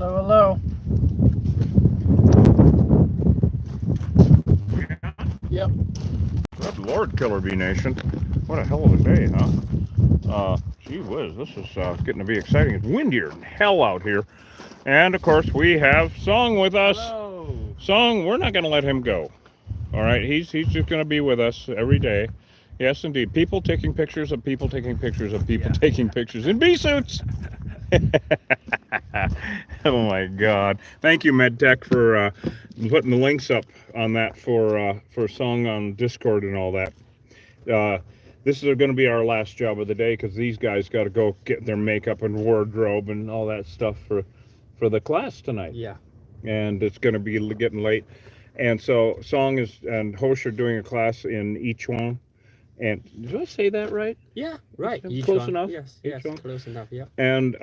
Hello, hello. Yep. Good Lord, Killer Bee Nation. What a hell of a day, huh? Gee whiz, this is getting to be exciting. It's windier than hell out here. And, of course, we have Song with us. Hello. Song, we're not going to let him go. All right? He's just going to be with us every day. Yes, indeed. People taking pictures of people taking pictures of people taking pictures in bee suits. Oh my God! Thank you, MedTech, for putting the links up on that for Song on Discord and all that. This is going to be our last job of the day because these guys got to go get their makeup and wardrobe and all that stuff for the class tonight. Yeah. And it's going to be getting late, and so Song and Hosh are doing a class in Ichuan. And did I say that right? Yeah, right. Close enough? Yes, Each one? close enough, yeah. And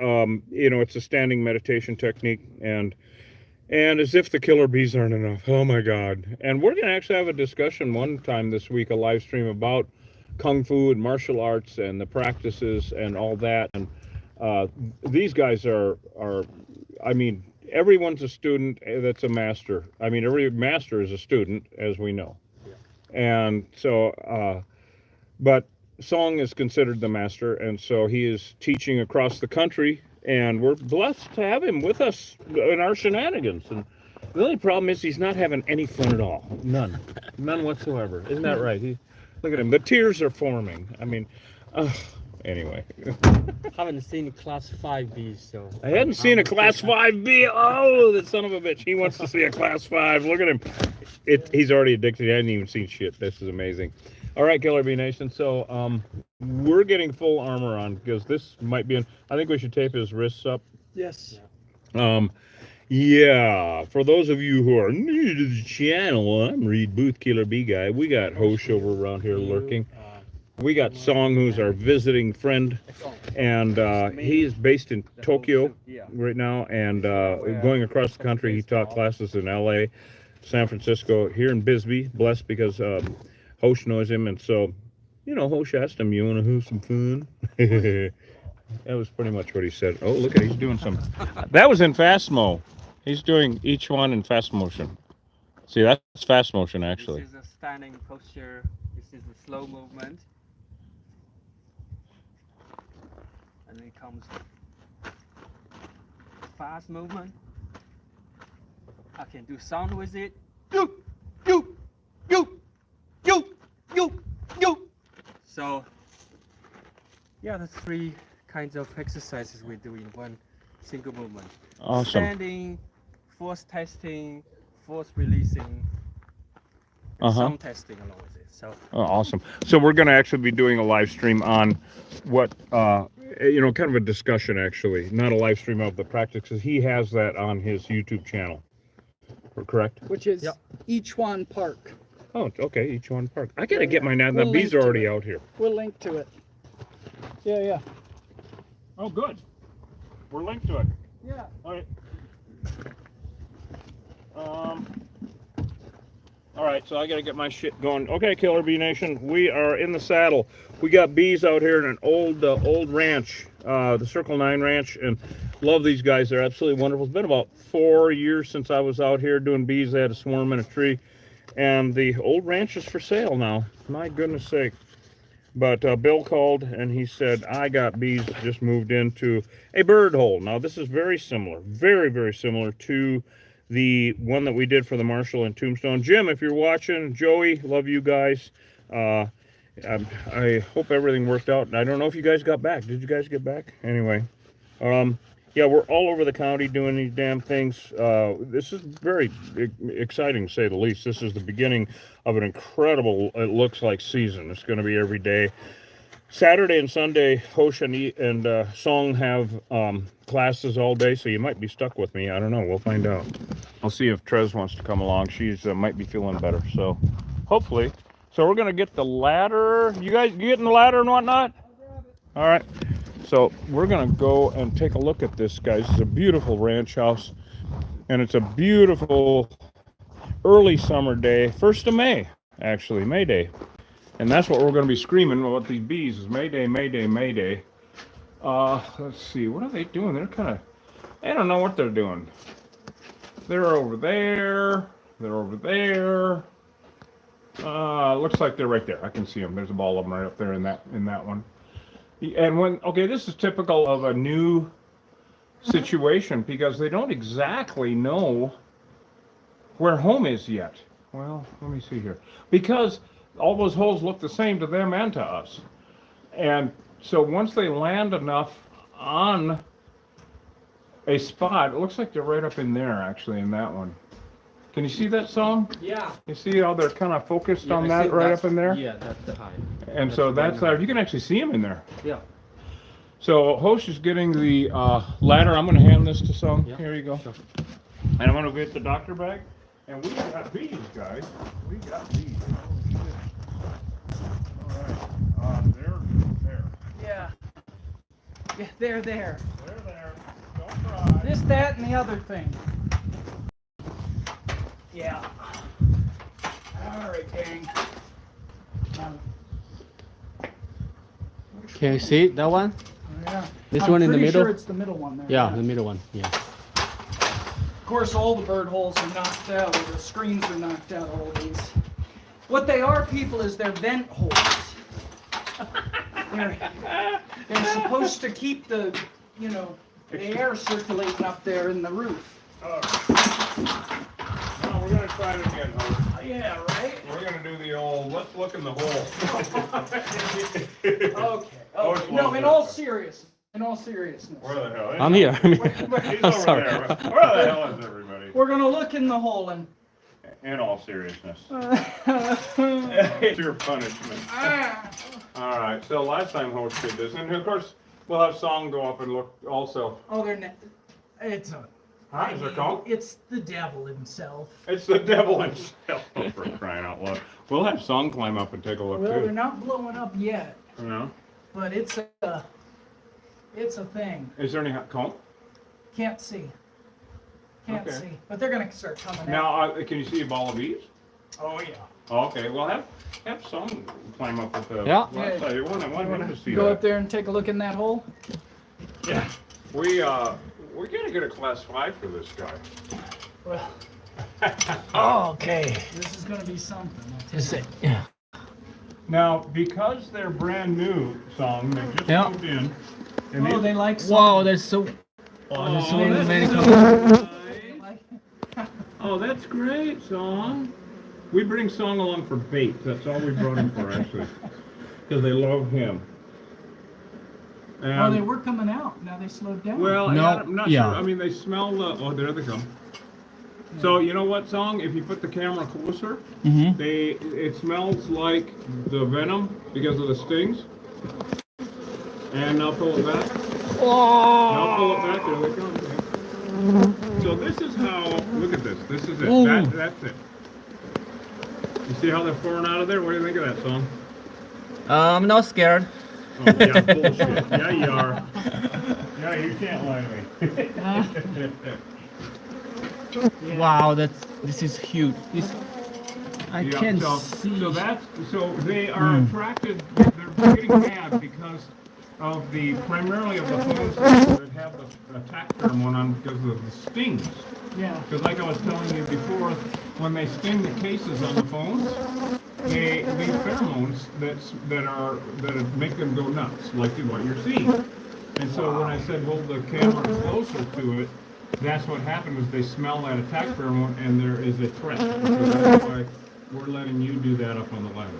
it's a standing meditation technique, and as if the killer bees aren't enough. Oh my God. And we're going to actually have a discussion one time this week, a live stream about kung fu and martial arts and the practices and all that. And these guys are I mean, everyone's a student that's a master. I mean, every master is a student, as we know. Yeah. And so but Song is considered the master, and so he is teaching across the country, and we're blessed to have him with us in our shenanigans. And the only problem is he's not having any fun at all. None whatsoever. Isn't that right? Look at him. The tears are forming. I mean, anyway. Haven't seen class 5 bees, so. I hadn't seen a class 5B. Oh, that son of a bitch. He wants to see a class 5. Look at him. He's already addicted. He hasn't even seen shit. This is amazing. All right, Killer Bee Nation. So we're getting full armor on because this might be I think we should tape his wrists up. Yes. Yeah. For those of you who are new to the channel, I'm Reed Booth, Killer Bee Guy. We got Hosh over around here lurking. We got Song, who's our visiting friend, and he's based in Tokyo right now, and going across the country. He taught classes in LA, San Francisco, here in Bisbee. Blessed because Hosh knows him, and so, Hosh asked him, "You want to have some fun?" That was pretty much what he said. Oh, look at he's doing some. That was in fast mo. He's doing each one in fast motion. See, that's fast motion actually. This is a standing posture. This is a slow movement. And then it comes fast movement. I can do sound with it. You. So, yeah, the 3 kinds of exercises we do in one single movement. Awesome. Standing, force testing, force releasing, and sound testing along with it. So. Oh, awesome. So we're going to actually be doing a live stream on what, kind of a discussion actually, not a live stream of the practices. He has that on his YouTube channel. Correct? Which is Ichuan Park. Oh, okay. Ichuan Park. I got to get my The bees are already out here. We'll link to it. Yeah. Oh, good. We're linked to it. Yeah. All right. All right, so I got to get my shit going. Okay, Killer Bee Nation, we are in the saddle. We got bees out here in an old ranch, the Circle 9 Ranch, and love these guys. They're absolutely wonderful. It's been about 4 years since I was out here doing bees. They had a swarm in a tree, and the old ranch is for sale now. My goodness sake. But Bill called, and he said, I got bees, just moved into a bird hole. Now, this is very similar, very, very similar to the one that we did for the Marshall and Tombstone. Jim, if you're watching, Joey, love you guys. I hope everything worked out. I don't know if you guys got back. Did you guys get back? Anyway, yeah, we're all over the county doing these damn things. This is very exciting, to say the least. This is the beginning of an incredible, it looks like, season. It's going to be every day. Saturday and Sunday, Hosh and Song have classes all day, so you might be stuck with me. I don't know. We'll find out. I'll see if Trez wants to come along. She's might be feeling better, so hopefully. So we're going to get the ladder. You guys getting the ladder and whatnot? All right. So we're going to go and take a look at this, guys. It's a beautiful ranch house, and it's a beautiful early summer day, 1st of May, actually, May Day. And that's what we're going to be screaming about these bees is Mayday, Mayday, Mayday. Let's see, what are they doing? They're kind of I don't know what they're doing. They're over there. They're over there. Looks like they're right there. I can see them. There's a ball of them right up there in that one. And okay, this is typical of a new situation because they don't exactly know where home is yet. Well, let me see here. Because all those holes look the same to them and to us. And so once they land enough on a spot, it looks like they're right up in there, actually, in that one. Can you see that, Song? Yeah. You see how they're kind of focused Yeah, on I that think right that's- up in there? Yeah, that's the hive. And so that's you can actually see them in there. Yeah. So Hosh is getting the ladder. I'm going to hand this to Song. Yeah. Here you go. Sure. And I'm going to get the doctor bag. And we got bees, guys. We got bees. All right. They're there. Yeah. Yeah, they're there. They're there. Don't cry. This, that, and the other thing. Yeah. All right, gang. Can you see that one? Yeah. This I'm one in the pretty middle? Sure it's the middle one there. Yeah, the middle one. Yeah. Of course, all the bird holes are knocked out, or the screens are knocked out, all these. What they are, people, is they're vent holes. They're supposed to keep the, the air circulating up there in the roof. No, we're going to try it again, Hosh. Yeah, right? We're going to do the old, let's look in the hole. Okay. Always Okay. No, love in that. all seriousness. Where the hell is I'm he? here. He's I'm over sorry. there. Where the hell is everybody? We're gonna look in the hole and. In all seriousness. It's your punishment. All right. So last time Hosh did this, and of course we'll have Song go up and look also. Oh, it's a. Huh? Is there cone? It's the devil himself. It's the devil himself for crying out loud. We'll have Song climb up and take a look Well, they're too. not blowing up yet, You know? but it's a thing. Is there any cone? Can't see. Can't Okay. see. But they're gonna start coming out. Now, can you see a ball of bees? Oh yeah. Okay. Well, have Song climb up with the. Yeah. Well, I tell you what, I want him to see Go that. up there and take a look in that hole. Yeah. We're gonna get a class 5 for this guy. Well. Okay. This is gonna be something. I'll tell you. Yeah. Now, because they're brand new, Song, they just Yeah. moved in. And Oh, they like. Wow, that's so. Oh, that's so that's very so cool. nice. Oh, that's great, Song. We bring Song along for bait. That's all we brought him for, actually, because they love him. And, Oh, they were coming out. Now they slowed down. well, No, I'm not yeah. sure. I mean, they smell the. Oh, there they come. So you know what, Song? If you put the camera closer, Mm-hmm. it smells like the venom because of the stings. And now pull it back. Now pull it back. There they come. So this is how. Look at this. This is it. Ooh. That's it. You see how they're pouring out of there? What do you think of that, Song? I'm not scared. Oh, yeah, bullshit. Yeah, you are. Yeah, you can't lie to me. Wow, this is huge. I Yeah, can't so, see. so they are attracted. They're getting mad because of primarily of the phones that have the attack pheromone on because of the stings. Yeah. Because like I was telling you before, when they sting the cases on the phones, they leave pheromones that make them go nuts, like what you're seeing. And so when I said hold the camera closer to it, that's what happened is they smell that attack pheromone and there is a threat. So that's why we're letting you do that up on the ladder.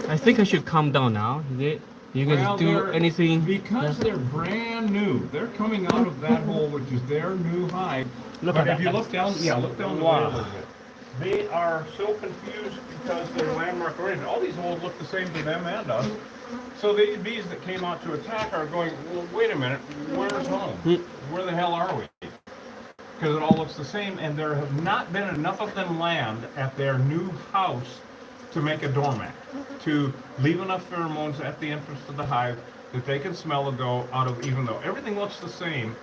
I think I should calm down now. You guys Well, do they're- anything? Because they're brand new. They're coming out of that hole, which is their new hive. Look But at if you that. look down, look down the way a little bit. They are so confused because they're landmark oriented. All these holes look the same to them and us. So the bees that came out to attack are going, well, wait a minute, where's home? Where the hell are we? Because it all looks the same, and there have not been enough of them land at their new house to make a doormat, to leave enough pheromones at the entrance to the hive that they can smell and go out of, even though everything looks the same,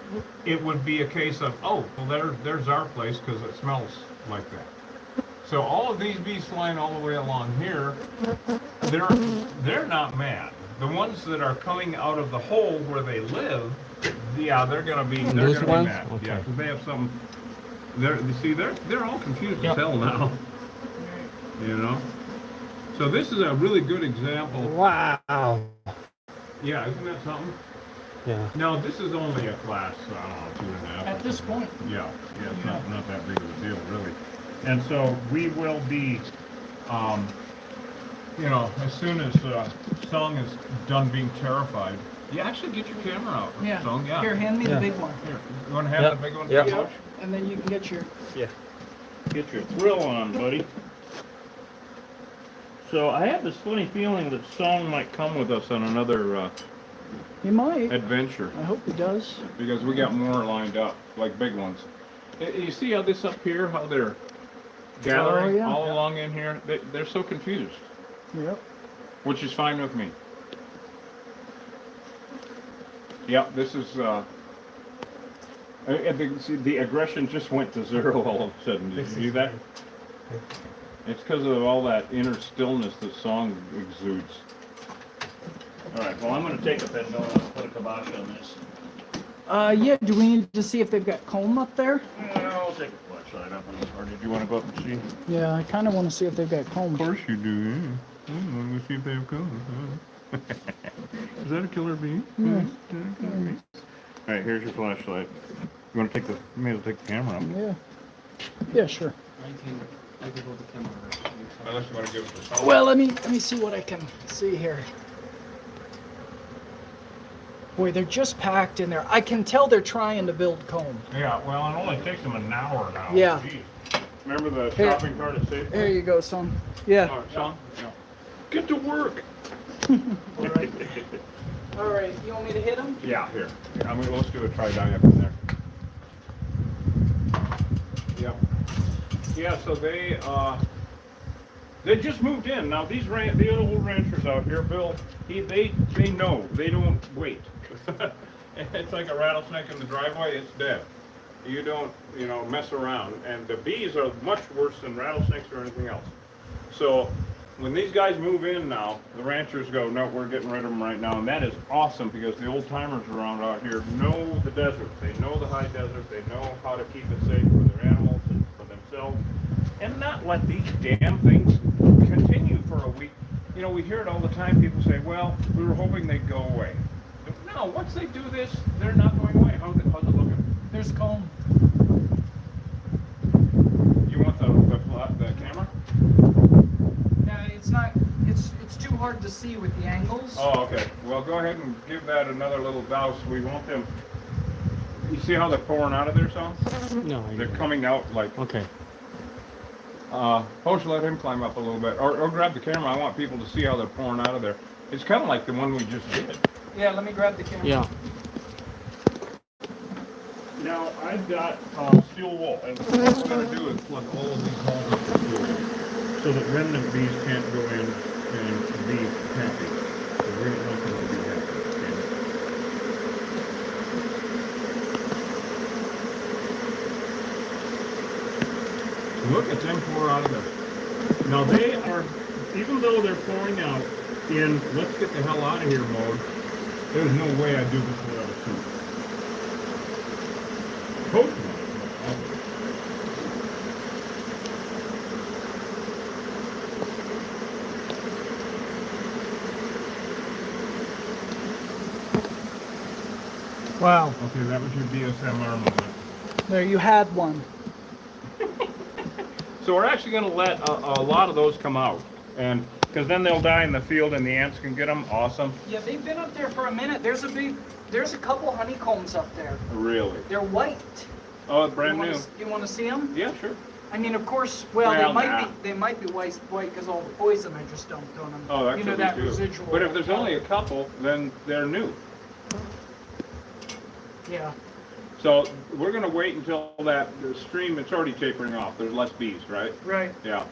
it would be a case of, oh, well, there's our place because it smells like that. So all of these bees flying all the way along here, they're not mad. The ones that are coming out of the hole where they live Yeah, they're gonna be. They're Those gonna ones? be mad. Okay. Yeah, because they have some. You see, they're all confused Yep. as hell now. You know. So this is a really good example. Wow. Yeah, isn't that something? Yeah. No, this is only a class, I don't know, 2.5. At this point. Yeah, it's not that big of a deal, really. And so we will be, you know, as soon as Sung is done being terrified, you actually get your camera out, Yeah. Sung, yeah. Here, hand me Yeah. the big one. Here, you want to have Yep. the big one? Yep. Coach? And then you can get your. Get your thrill on, buddy. So I have this funny feeling that Song might come with us on another You might. adventure. I hope he does. Because we got more lined up, like big ones. You see how this up here, how they're gathering yeah. all along in here? They're so confused, Yep. which is fine with me. Yep, this is, the aggression just went to zero all of a sudden. Did you see that? It's because of all that inner stillness the song exudes. All right, well, I'm going to take a pendulum and put a kibosh on this. Yeah, do we need to see if they've got comb up there? I'll take a flashlight up. Or did you want to go up and see? Yeah, I kind of want to see if they've got comb. Of course you do, yeah. Let me see if they have cones. Is that a killer bee? All right, here's your flashlight. You want to take the? You may as well take the camera up. Yeah. Yeah, sure. I can hold the camera. Unless you want to give it to someone. Well, let me see what I can see here. Boy, they're just packed in there. I can tell they're trying to build comb. Yeah, well, it only takes them an hour now. Yeah. Jeez. Remember the Here. shopping cart at Safeway? There you go, son. Yeah. Oh, Sean? Yeah. Get to work. All right. All right. You want me to hit them? Yeah, here. I mean, let's do a try down up in there. Yep. Yeah, so they just moved in. Now these the old ranchers out here, Bill, they know. They don't wait. It's like a rattlesnake in the driveway, it's dead. You don't, mess around. And the bees are much worse than rattlesnakes or anything else. So when these guys move in now, the ranchers go, no, we're getting rid of them right now. And that is awesome because the old timers around out here know the desert. They know the high desert. They know how to keep it safe for their animals and for themselves. And not let these damn things continue for a week. We hear it all the time. People say, well, we were hoping they'd go away. No, once they do this, they're not going away. How's it looking? There's comb. You want the camera? Yeah, it's not. It's too hard to see with the angles. Oh, okay. Well, go ahead and give that another little douse. We want them. You see how they're pouring out of there, son? No. They're coming out like. Okay. Post, let him climb up a little bit, or grab the camera. I want people to see how they're pouring out of there. It's kind of like the one we just did. Yeah, let me grab the camera. Yeah. Now I've got steel wool, and what we're going to do is plug all of these holes with steel wool, so that remnant bees can't go in and be happy. So we're going to help them to be happy. Okay? Look at them pour out of there. Now they are, even though they're pouring out in let's get the hell out of here mode, there's no way I'd do this without a suit. Coach Wow. Okay, that was your DSMR moment. There, you had one. So we're actually going to let a lot of those come out, and because then they'll die in the field and the ants can get them. Awesome. Yeah, they've been up there for a minute. There's a couple honeycombs up there. Really? They're white. Oh, brand new. You want to see them? Yeah, sure. I mean, of course. Well, They might be white because all the poison I just dumped on them. Oh, that could be that too. residual. But if there's only a couple, then they're new. Yeah. So we're going to wait until the stream, it's already tapering off. There's less bees, right? Right. Yeah.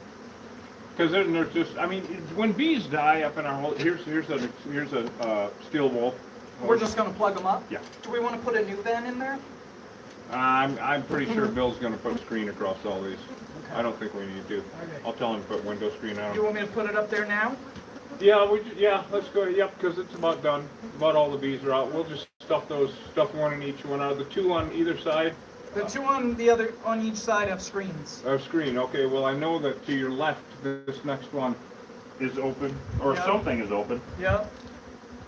Because there's just, I mean, when bees die up in our hole, here's a steel wool. We're just going to plug them up? Yeah. Do we want to put a new van in there? I'm pretty sure Bill's going to put screen across all these. Okay. I don't think we need to. Okay. I'll tell him to put window screen Do out. you want me to put it up there now? Yeah, let's go. Yep, because it's about done. About all the bees are out. We'll just stuff one in each one out. The two on either side. The two on each side have screens. Our screen. Okay. Well, I know that to your left, this next one is open, or Yep. something is open. Yep.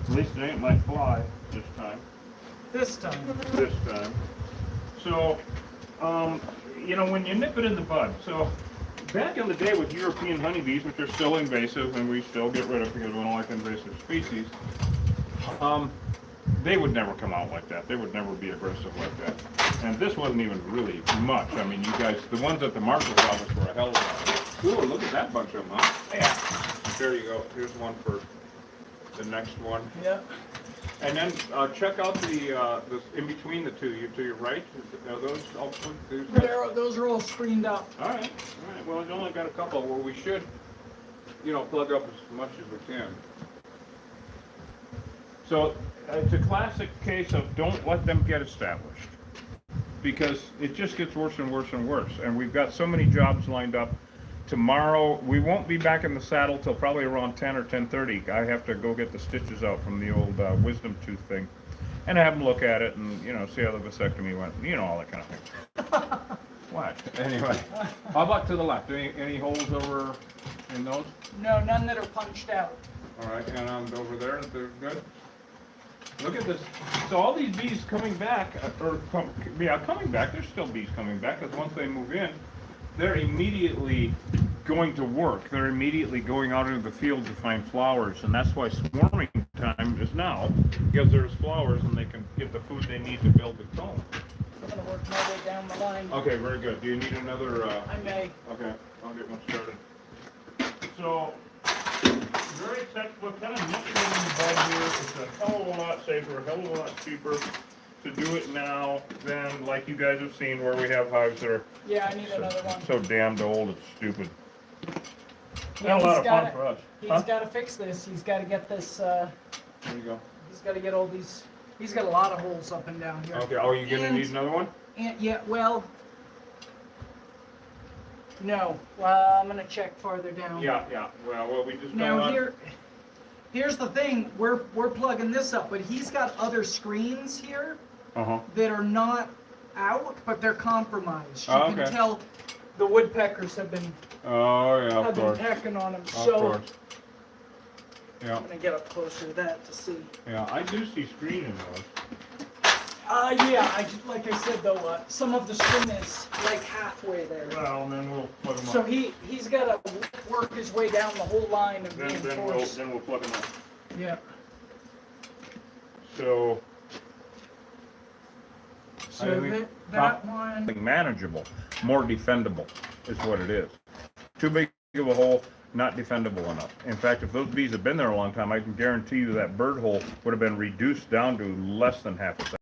At least it ain't my fly this time. This time. This time. So, when you nip it in the bud. So, back in the day with European honeybees, which are still invasive, and we still get rid of because we don't like invasive species, they would never come out like that. They would never be aggressive like that. And this wasn't even really much. I mean, you guys, the ones at the marshal's office were a hell of a lot. Ooh, look at that bunch of them, huh? Yeah. There you go. Here's one for the next one. Yep. And then check out the in between the two, to your right. Are those all Those are all screened up. All right. Well, we've only got a couple where we should, plug up as much as we can. So it's a classic case of don't let them get established, because it just gets worse and worse and worse. And we've got so many jobs lined up. Tomorrow, we won't be back in the saddle till probably around 10 or 10:30. I have to go get the stitches out from the old wisdom tooth thing and have them look at it and, see how the vasectomy went, all that kind of thing. What? Anyway, how about to the left? Any holes over in those? No, none that are punched out. All right, and over there, they're good? Look at this. So all these bees coming back, coming back, there's still bees coming back, because once they move in, they're immediately going to work. They're immediately going out into the field to find flowers, and that's why swarming time is now, because there's flowers and they can get the food they need to build the comb. I'm going to work my way down the line. Okay, very good. Do you need another? I may. Okay, I'll get one started. So, very textbook, kind of nipping it in the bud here. It's a hell of a lot safer, a hell of a lot cheaper to do it now than like you guys have seen where we have hives that are Yeah, I need another one. so damned old, it's stupid. Yeah, a lot of fun gotta- for us. He's Huh? got to fix this. He's got to get this. There you go. He's got to get all these. He's got a lot of holes up and down here. Okay, are you gonna And- need another one? And yeah, well, no. Well, I'm gonna check farther down. Yeah. Well, we just Now don't here's the thing. We're plugging this up, but he's got other screens here Uh-huh. that are not out, but they're compromised. You Oh, can okay. tell the woodpeckers have been Oh, yeah, of course. pecking on them. Of So course. Yeah, I'm gonna get up closer to that to see. yeah, I do see screen in those. Yeah. Like I said though, some of the screen is like halfway there. Well, then we'll plug them up. So he's got to work his way down the whole line and reinforce. Then we'll plug them up. Yeah. So, So I think that one. something manageable, more defendable is what it is. Too big of a hole, not defendable enough. In fact, if those bees have been there a long time, I can guarantee you that bird hole would have been reduced down to less than half a second.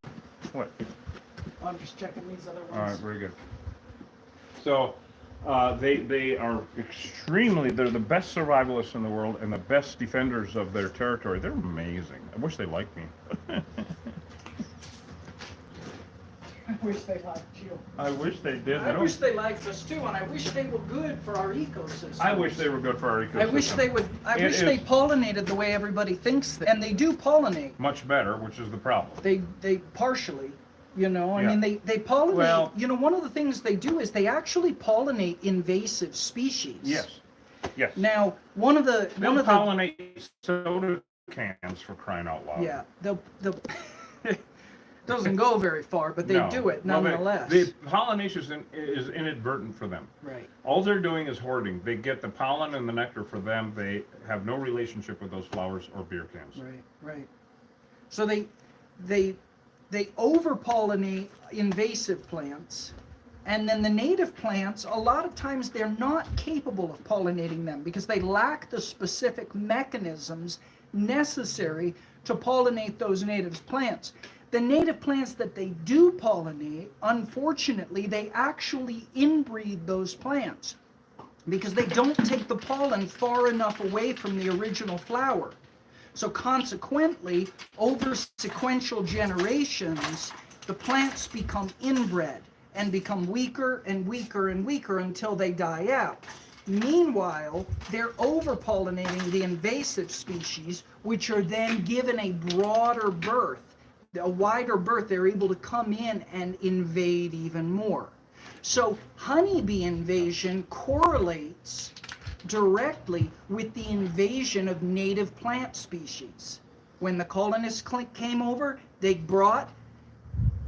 What? I'm just checking these other ones. All right, very good. So, they are they're the best survivalists in the world and the best defenders of their territory. They're amazing. I wish they liked me. I wish they liked you. I wish they did. I wish they liked us too, and I wish they were good for our ecosystem. I wish they were good for our ecosystem. I wish they would. I It wish they is- pollinated the way everybody thinks, and they do pollinate. Much better, which is the problem. They partially, I Yeah. mean, they pollinate. Well- One of the things they do is they actually pollinate invasive species. Yes. Yes. Now, one of the pollinate soda cans, for crying out loud. yeah, they'll doesn't go very far, but they No. do it Well, nonetheless. the pollination is inadvertent for them. Right. All they're doing is hoarding. They get the pollen and the nectar for them. They have no relationship with those flowers or beer cans. Right. So they over-pollinate invasive plants, and then the native plants, a lot of times they're not capable of pollinating them because they lack the specific mechanisms necessary to pollinate those native plants. The native plants that they do pollinate, unfortunately, they actually inbreed those plants because they don't take the pollen far enough away from the original flower. So consequently, over sequential generations, the plants become inbred and become weaker and weaker and weaker until they die out. Meanwhile, they're over-pollinating the invasive species, which are then given a broader berth, a wider berth. They're able to come in and invade even more. So honeybee invasion correlates directly with the invasion of native plant species. When the colonists came over, they brought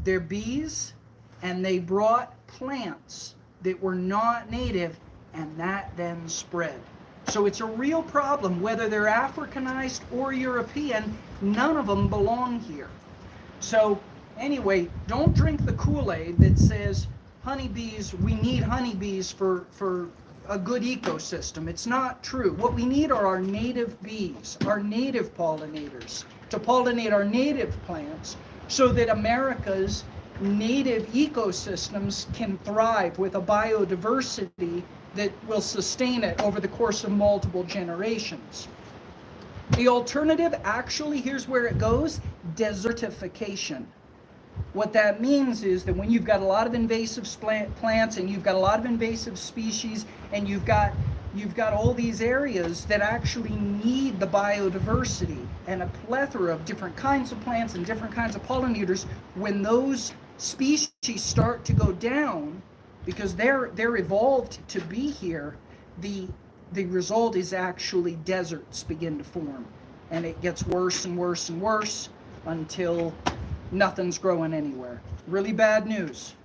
their bees and they brought plants that were not native, and that then spread. So it's a real problem, whether they're Africanized or European, none of them belong here. So anyway, don't drink the Kool-Aid that says honeybees, we need honeybees for a good ecosystem. It's not true. What we need are our native bees, our native pollinators, to pollinate our native plants so that America's native ecosystems can thrive with a biodiversity that will sustain it over the course of multiple generations. The alternative, actually, here's where it goes: desertification. What that means is that when you've got a lot of invasive plants and you've got a lot of invasive species and you've got all these areas that actually need the biodiversity and a plethora of different kinds of plants and different kinds of pollinators, when those species start to go down because they're evolved to be here, the result is actually deserts begin to form, and it gets worse and worse and worse until nothing's growing anywhere. Really bad news.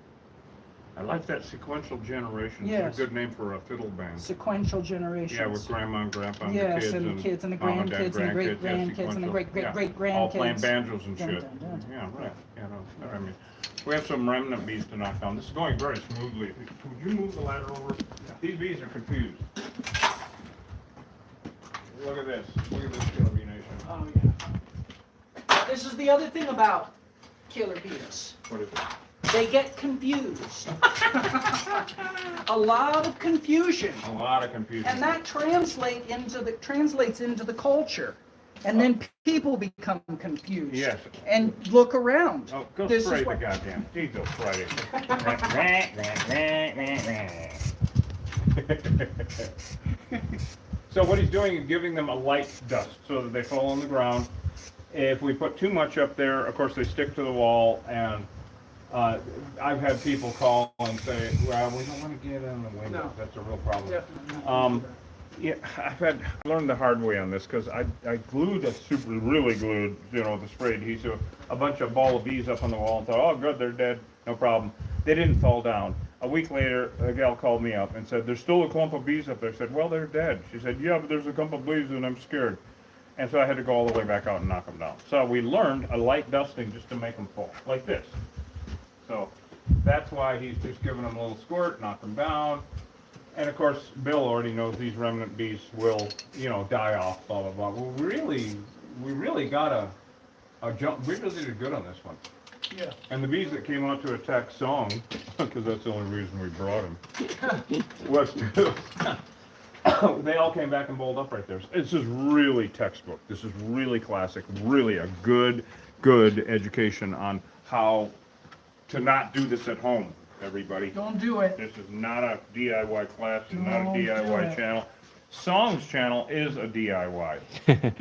I like that sequential generation. Yes. It's a good name for a fiddle band. Sequential generations. Yeah, with grandma and grandpa and Yes, the kids and the mom and dad, grandkids and the great yeah, grandkids and the great great great grandkids. all playing banjos and Dun, shit. dun, dun. Yeah, right. Yeah, no, I mean, we have some remnant bees to knock down. This is going very smoothly. Would you move the ladder over? These bees are confused. Look at this. Look at this killer bee nation. Oh yeah. This is the other thing about killer bees. What is it? They get confused. A lot of confusion. A lot of confusion. And that translates into the culture. And then people become confused. Yes. And look around. Oh, go This spray is the what- goddamn. Please go spray it. So what he's doing is giving them a light dust so that they fall on the ground. If we put too much up there, of course they stick to the wall, and I've had people call and say, well, we don't want to get in the window. No. That's a real problem. Definitely not. Yeah, I've learned the hard way on this, because I glued really glued, the spray adhesive, a bunch of ball of bees up on the wall and thought, oh good, they're dead, no problem. They didn't fall down. A week later, a gal called me up and said, there's still a clump of bees up there. I said, well, they're dead. She said, yeah, but there's a clump of bees and I'm scared. And so I had to go all the way back out and knock them down. So we learned a light dusting just to make them fall, like this. So that's why he's just giving them a little squirt, knock them down. And of course, Bill already knows these remnant bees will, die off, blah, blah, blah. Well, we really got a jump. We really did good on this one. Yeah. And the bees that came out to attack Song, because that's the only reason we brought him, was they all came back and bowled up right there. This is really textbook. This is really classic. Really a good education on how to not do this at home, everybody. Don't do it. This is not a DIY class. It's not a Don't do DIY it. channel. Song's channel is a DIY.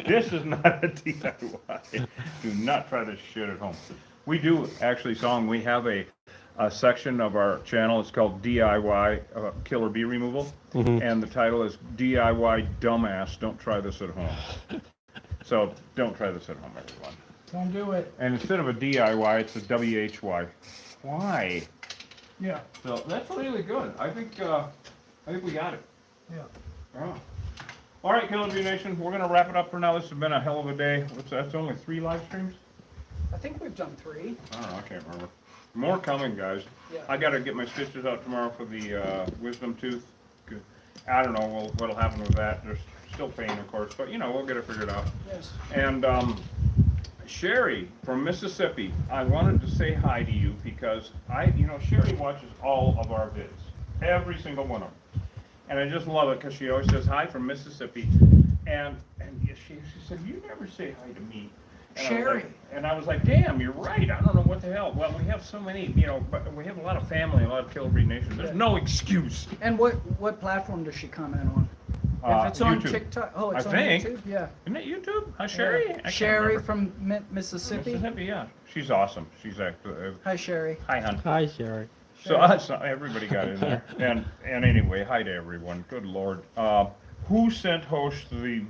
This is not a DIY. Do not try this shit at home. We do, actually, Song, we have a section of our channel. It's called DIY Killer Bee Removal. And the title is DIY Dumbass, Don't Try This at Home. So don't try this at home, everyone. Don't do it. And instead of a DIY, it's a WHY. Why? Yeah. So that's really good. I think we got it. Yeah. Oh. All right, Killer Bee Nation, we're gonna wrap it up for now. This has been a hell of a day. That's only 3 live streams? I think we've done 3. I don't know, I can't remember. More coming, guys. Yeah. I gotta get my stitches out tomorrow for the wisdom tooth. Good. I don't know what'll happen with that. There's still pain, of course, but we'll get it figured out. Yes. And Sherry from Mississippi, I wanted to say hi to you because Sherry watches all of our vids, every single one of them, and I just love it because she always says hi from Mississippi, and she said, you never say hi to me, And I was Sherry. like- And I was like, damn, you're right. I don't know what the hell. Well, we have so many, you know, but we have a lot of family, a lot of Kill Breed Nation. There's no excuse. And what platform does she comment on? If it's on YouTube. TikTok, oh, it's I on think. YouTube. Yeah. Isn't it YouTube? Hi, Sherry. I can't Sherry remember. from Mississippi. Mississippi, yeah. She's awesome. She's actually, Hi, Sherry. hi, hon. Hi, Sherry. So everybody got in there. And anyway, hi to everyone. Good Lord. Who sent Hosh the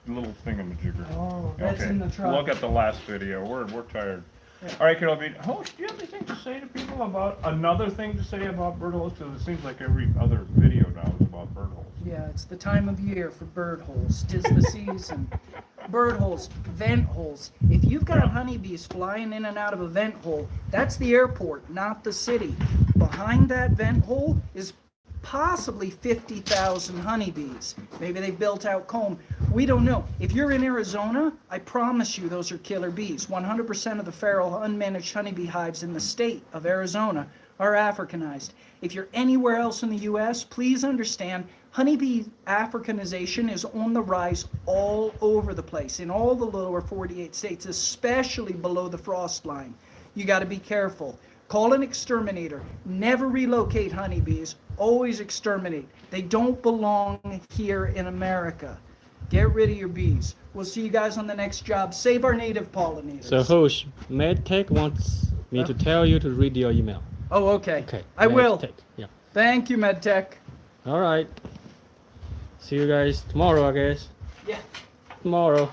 little thingamajigger? Oh, that's in the truck. Look at the last video. We're tired. Yeah. All right, Carol, Hosh, do you have anything to say to people about another thing to say about bird holes? Because it seems like every other video now is about bird holes. Yeah, it's the time of year for bird holes. 'Tis the season. Bird holes, vent holes. If you've got honeybees flying in and out of a vent hole, that's the airport, not the city. Behind that vent hole is possibly 50,000 honeybees. Maybe they built out comb. We don't know. If you're in Arizona, I promise you those are killer bees. 100% of the feral unmanaged honeybee hives in the state of Arizona are Africanized. If you're anywhere else in the U.S., please understand honeybee Africanization is on the rise all over the place, in all the lower 48 states, especially below the frost line. You got to be careful. Call an exterminator. Never relocate honeybees. Always exterminate. They don't belong here in America. Get rid of your bees. We'll see you guys on the next job. Save our native pollinators. So, Hosh, MedTech wants me to tell you to read your email. Oh, okay. Okay. I will. MedTech, yeah. Thank you, MedTech. All right. See you guys tomorrow, I guess. Yeah. Tomorrow.